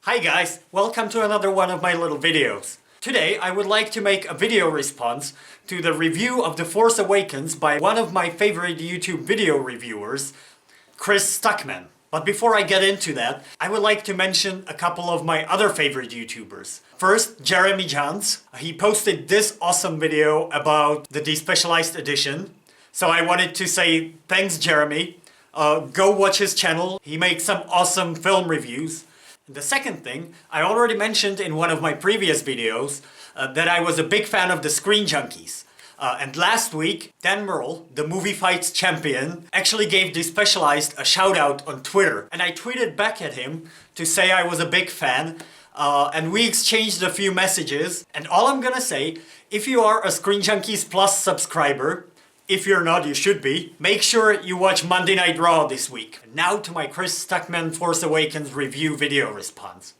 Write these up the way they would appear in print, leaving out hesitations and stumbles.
Hi guys, welcome to another one of my little videos. Today I would like to make a video response to the review of The Force Awakens by one of my favorite YouTube video reviewers, Chris Stuckman. But before I get into that, I would like to mention a couple of my other favorite YouTubers. First, Jeremy Jans. He posted this awesome video about the Despecialized Edition. So I wanted to say thanks, Jeremy. Go watch his channel. He makes some awesome film reviews. The second thing, I already mentioned in one of my previous videos that I was a big fan of the Screen Junkies. And last week, Dan Merle, the Movie Fights champion, actually gave Despecialized a shout out on Twitter. And I tweeted back at him to say I was a big fan. And we exchanged a few messages. And all I'm gonna say, if you are a Screen Junkies Plus subscriber, if you're not, you should be. Make sure you watch Monday Night Raw this week. And now to my Chris Stuckman Force Awakens review video response.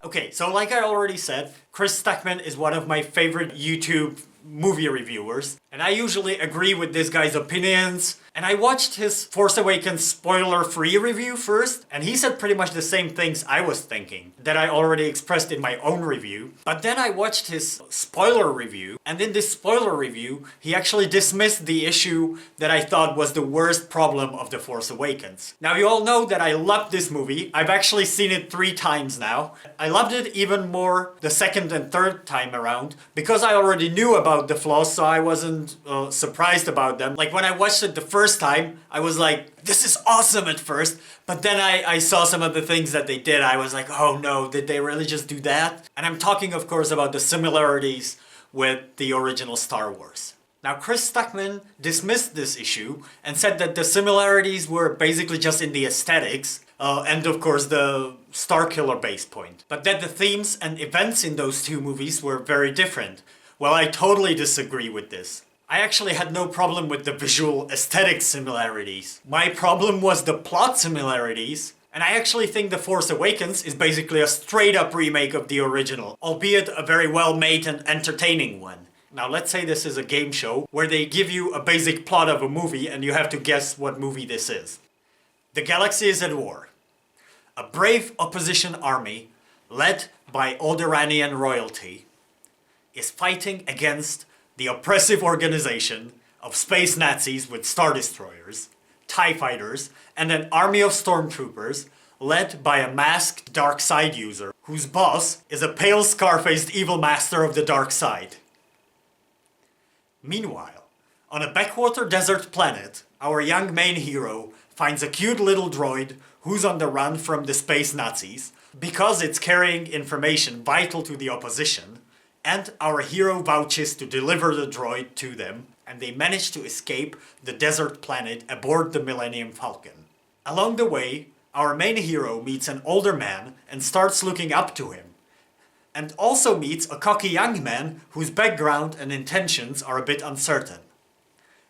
Okay, so like I already said, Chris Stuckman is one of my favorite YouTube movie reviewers. And I usually agree with this guy's opinions. And I watched his Force Awakens spoiler-free review first, and he said pretty much the same things I was thinking, that I already expressed in my own review. But then I watched his spoiler review, and in this spoiler review, he actually dismissed the issue that I thought was the worst problem of The Force Awakens. Now you all know that I loved this movie. I've actually seen it 3 times now. I loved it even more the second and third time around, because I already knew about the flaws, so I wasn't surprised about them. Like when I watched it the first time, I was like, this is awesome at first, but then I saw some of the things that they did. I was like, oh no, did they really just do that? And I'm talking of course about the similarities with the original Star Wars. Now Chris Stuckman dismissed this issue and said that the similarities were basically just in the aesthetics and of course the Starkiller base point, but that the themes and events in those two movies were very different. Well, I totally disagree with this. I actually had no problem with the visual aesthetic similarities. My problem was the plot similarities, and I actually think The Force Awakens is basically a straight up remake of the original, albeit a very well made and entertaining one. Now let's say this is a game show where they give you a basic plot of a movie and you have to guess what movie this is. The galaxy is at war. A brave opposition army, led by Alderaanian royalty, is fighting against the oppressive organization of space Nazis with Star Destroyers, TIE fighters, and an army of stormtroopers led by a masked dark side user whose boss is a pale scar-faced evil master of the dark side. Meanwhile, on a backwater desert planet, our young main hero finds a cute little droid who's on the run from the space Nazis because it's carrying information vital to the opposition, and our hero vouches to deliver the droid to them, and they manage to escape the desert planet aboard the Millennium Falcon. Along the way, our main hero meets an older man and starts looking up to him, and also meets a cocky young man whose background and intentions are a bit uncertain.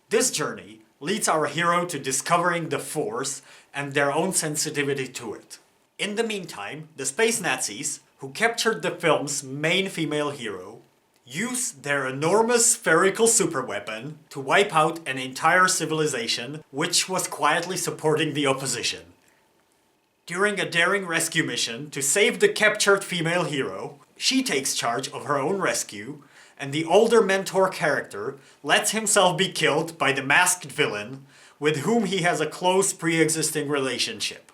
This journey leads our hero to discovering the Force and their own sensitivity to it. In the meantime, the space Nazis, who captured the film's main female hero, use their enormous spherical superweapon to wipe out an entire civilization which was quietly supporting the opposition. During a daring rescue mission to save the captured female hero, she takes charge of her own rescue, and the older mentor character lets himself be killed by the masked villain with whom he has a close pre-existing relationship.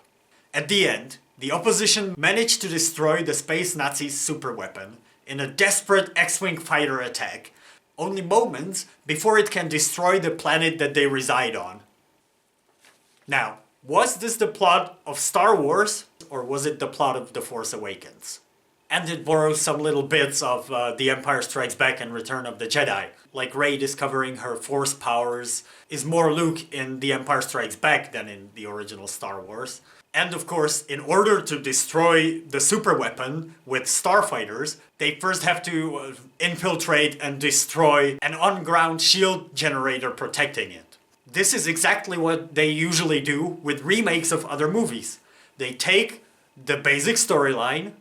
At the end, the opposition managed to destroy the space Nazis' superweapon in a desperate X-Wing fighter attack, only moments before it can destroy the planet that they reside on. Now, was this the plot of Star Wars, or was it the plot of The Force Awakens? And it borrows some little bits of The Empire Strikes Back and Return of the Jedi. Like Rey discovering her Force powers is more Luke in The Empire Strikes Back than in the original Star Wars. And of course, in order to destroy the superweapon with starfighters, they first have to infiltrate and destroy an on-ground shield generator protecting it. This is exactly what they usually do with remakes of other movies. They take the basic storyline,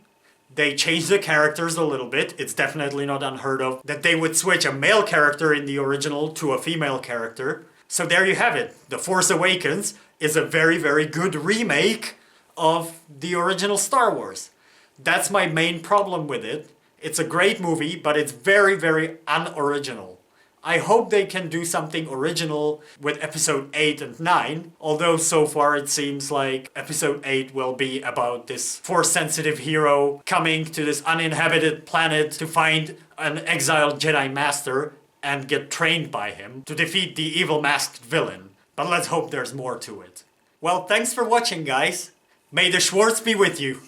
they change the characters a little bit. It's definitely not unheard of that they would switch a male character in the original to a female character. So there you have it. The Force Awakens is a very, very good remake of the original Star Wars. That's my main problem with it. It's a great movie, but it's very, very unoriginal. I hope they can do something original with episode 8 and 9, although so far it seems like episode 8 will be about this Force-sensitive hero coming to this uninhabited planet to find an exiled Jedi Master and get trained by him to defeat the evil masked villain. But let's hope there's more to it. Well, thanks for watching, guys. May the Schwartz be with you.